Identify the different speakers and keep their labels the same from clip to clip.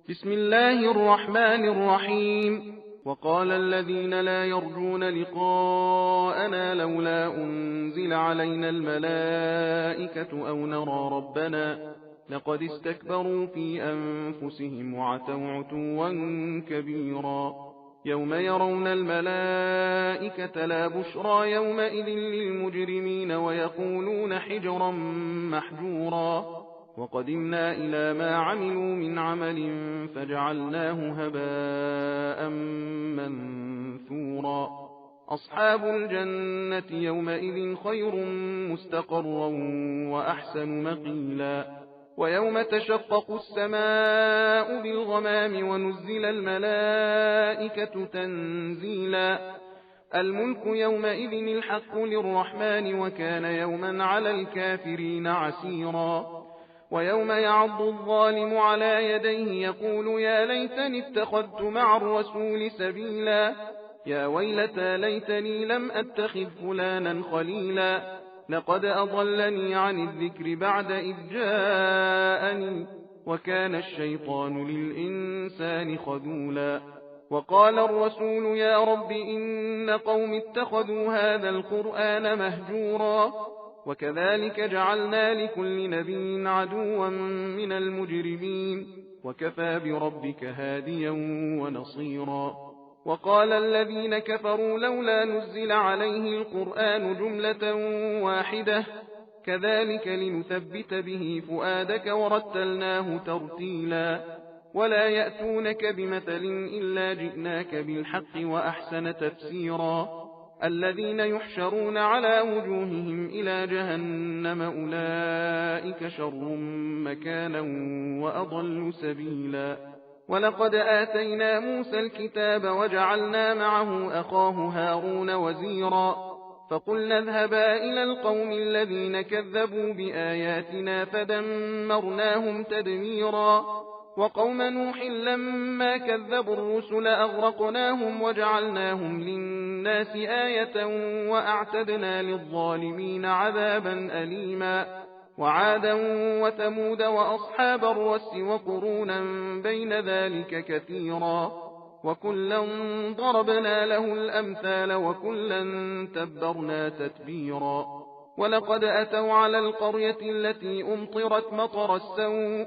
Speaker 1: بسم الله الرحمن الرحيم. وقال الذين لا يرجون لقاءنا لولا أنزل علينا الملائكة أو نرى ربنا لقد استكبروا في أنفسهم وعتوا عتوا كبيرا. يوم يرون الملائكة لا بشرى يومئذ للمجرمين ويقولون حجرا محجورا. وقدمنا إلى ما عملوا من عمل فجعلناه هباء منثورا. أصحاب الجنة يومئذ خير مستقرا وأحسن مقيلا. ويوم تشقق السماء بالغمام ونزل الملائكة تنزيلا. الملك يومئذ الحق للرحمن وكان يوما على الكافرين عسيرا. ويوم يعض الظالم على يديه يقول يا ليتني اتخذت مع الرسول سبيلا. يا ويلتى ليتني لم أتخذ فلانا خليلا. لقد أضلني عن الذكر بعد إذ جاءني وكان الشيطان للإنسان خذولا. وقال الرسول يا رب إن قوم اتخذوا هذا القرآن مهجورا. وكذلك جعلنا لكل نبي عدوا من المجرمين وكفى بربك هاديا ونصيرا. وقال الذين كفروا لولا نزل عليه القرآن جملة واحدة كذلك لنثبت به فؤادك ورتلناه ترتيلا. ولا يأتونك بمثل إلا جئناك بالحق وأحسن تفسيرا. الذين يحشرون على وجوههم إلى جهنم أولئك شر مكانا وأضل سبيلا. ولقد آتينا موسى الكتاب وجعلنا معه أخاه هارون وزيرا. فقلنا اذهبا إلى القوم الذين كذبوا بآياتنا فدمرناهم تدميرا. وقوم نوح لما كذبوا الرسل أغرقناهم وجعلناهم للناس آية وأعتدنا للظالمين عذابا أليما. وعادا وثمود وأصحاب الرس وقرونا بين ذلك كثيرا. وكلا ضربنا له الأمثال وكلا تبرنا تتبيرا. ولقد أتوا على القرية التي أمطرت مطر السوء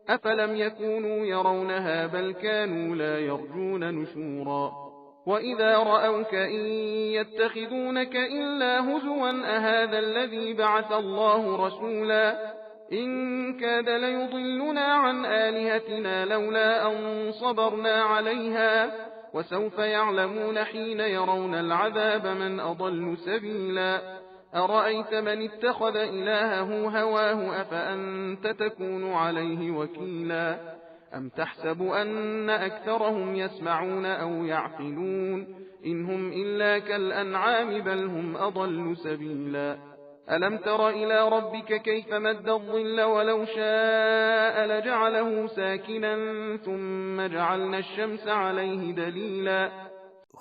Speaker 1: أفلم يكونوا يرونها بل كانوا لا يرجون نشورا. وإذا رأوك إن يتخذونك إلا هزوا أهذا الذي بعث الله رسولا. إن كاد ليضلنا عن آلهتنا لولا أن صبرنا عليها. وسوف يعلمون حين يرون العذاب من أضل سبيلا. أرأيت من اتخذ إلهه هواه أفأنت تكون عليه وكيلا. أم تحسب أن أكثرهم يسمعون أو يعقلون إن هم إلا كالأنعام بل هم أضل سبيلا. ألم تر إلى ربك كيف مد الظل ولو شاء لجعله ساكنا ثم جعلنا الشمس عليه دليلا.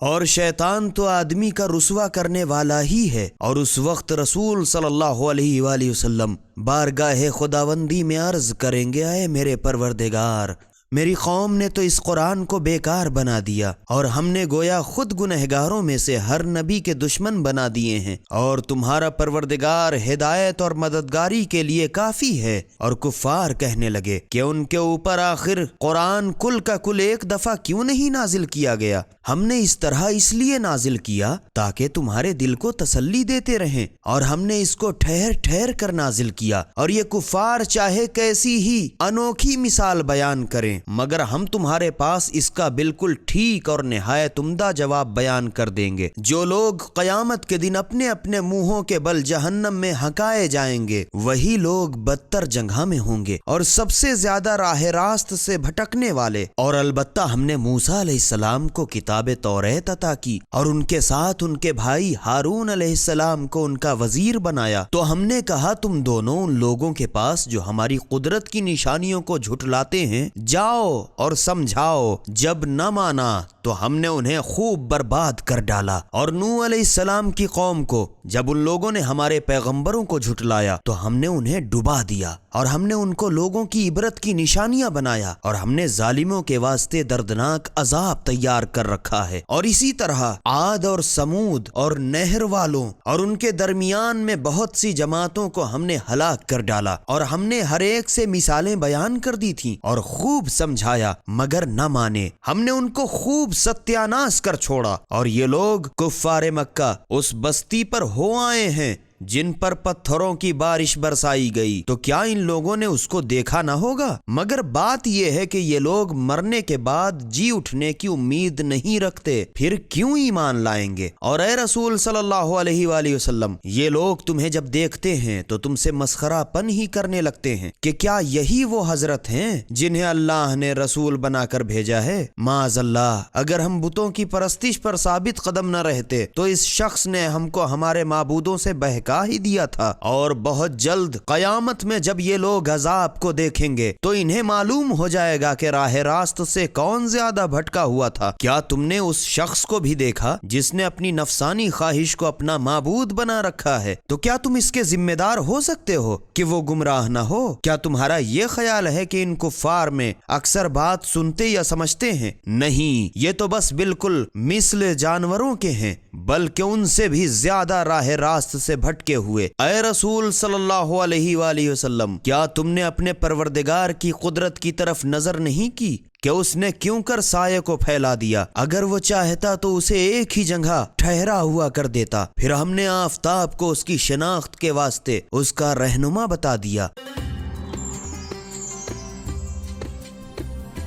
Speaker 2: اور شیطان تو آدمی کا رسوا کرنے والا ہی ہے۔ اور اس وقت رسول صلی اللہ علیہ وآلہ وسلم بارگاہ خداوندی میں عرض کریں گے، اے میرے پروردگار، میری قوم نے تو اس قرآن کو بیکار بنا دیا، اور ہم نے گویا خود گنہگاروں میں سے ہر نبی کے دشمن بنا دیے ہیں، اور تمہارا پروردگار ہدایت اور مددگاری کے لیے کافی ہے۔ اور کفار کہنے لگے کہ ان کے اوپر آخر قرآن کل کا کل ایک دفعہ کیوں نہیں نازل کیا گیا؟ ہم نے اس طرح اس لیے نازل کیا تاکہ تمہارے دل کو تسلی دیتے رہیں، اور ہم نے اس کو ٹھہر ٹھہر کر نازل کیا۔ اور یہ کفار چاہے کیسی ہی انوکھی مثال بیان کریں، مگر ہم تمہارے پاس اس کا بالکل ٹھیک اور نہایت عمدہ جواب بیان کر دیں گے۔ جو لوگ قیامت کے دن اپنے اپنے منہوں کے بل جہنم میں ہکائے جائیں گے، وہی لوگ بدتر جگہ میں ہوں گے اور سب سے زیادہ راہ راست سے بھٹکنے والے۔ اور البتہ ہم نے موسیٰ علیہ السلام کو کتاب توریت عطا کی، اور ان کے ساتھ ان کے بھائی ہارون علیہ السلام کو ان کا وزیر بنایا۔ تو ہم نے کہا، تم دونوں ان لوگوں کے پاس جو ہماری قدرت کی نشانیوں کو جھٹلاتے ہیں جاؤ اور سمجھاؤ۔ جب نہ مانا تو ہم نے انہیں خوب برباد کر ڈالا۔ اور نوح علیہ السلام کی قوم کو جب ان لوگوں نے ہمارے پیغمبروں کو جھٹلایا تو ہم نے انہیں ڈبا دیا، اور ہم نے ان کو لوگوں کی عبرت کی نشانیاں بنایا، اور ہم نے ظالموں کے واسطے دردناک عذاب تیار کر رکھا ہے۔ اور اسی طرح عاد اور سمود اور نہر والوں اور ان کے درمیان میں بہت سی جماعتوں کو ہم نے ہلاک کر ڈالا، اور ہم نے ہر ایک سے مثالیں بیان کر دی تھیں اور خوب سمجھایا، مگر نہ مانے۔ ہم نے ان کو خوب ستیاناش کر چھوڑا، اور یہ لوگ کفار مکہ اس بستی پر ہو آئے ہیں جن پر پتھروں کی بارش برسائی گئی، تو کیا ان لوگوں نے اس کو دیکھا نہ ہوگا؟ مگر بات یہ ہے کہ یہ لوگ مرنے کے بعد جی اٹھنے کی امید نہیں رکھتے، پھر کیوں ایمان لائیں گے؟ اور اے رسول صلی اللہ علیہ وآلہ وسلم، یہ لوگ تمہیں جب دیکھتے ہیں تو تم سے مسخرہ پن ہی کرنے لگتے ہیں کہ کیا یہی وہ حضرت ہیں جنہیں اللہ نے رسول بنا کر بھیجا ہے؟ معاذ اللہ، اگر ہم بتوں کی پرستش پر ثابت قدم نہ رہتے تو اس شخص نے ہم کو ہمارے معبودوں سے بہکا ہی دیا تھا۔ اور بہت جلد قیامت میں جب یہ لوگ عذاب کو دیکھیں گے تو انہیں معلوم ہو جائے گا کہ راہ راست سے کون زیادہ بھٹکا ہوا تھا۔ کیا تم نے اس شخص کو بھی دیکھا جس نے اپنی نفسانی خواہش کو اپنا معبود بنا رکھا ہے؟ تو کیا تم اس کے ذمہ دار ہو سکتے ہو کہ وہ گمراہ نہ ہو؟ کیا تمہارا یہ خیال ہے کہ ان کفار میں اکثر بات سنتے یا سمجھتے ہیں؟ نہیں، یہ تو بس بالکل مثل جانوروں کے ہیں، بلکہ ان سے بھی زیادہ راہ راست سے بھٹکے ہوئے۔ اے رسول صلی اللہ علیہ وآلہ وسلم، کیا تم نے اپنے پروردگار کی قدرت کی طرف نظر نہیں کی کہ اس نے کیوں کر سائے کو پھیلا دیا؟ اگر وہ چاہتا تو اسے ایک ہی جگہ ٹھہرا ہوا کر دیتا، پھر ہم نے آفتاب کو اس کی شناخت کے واسطے اس کا رہنما بتا دیا۔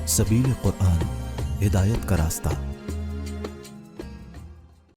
Speaker 3: سبیل قرآن، ہدایت کا راستہ۔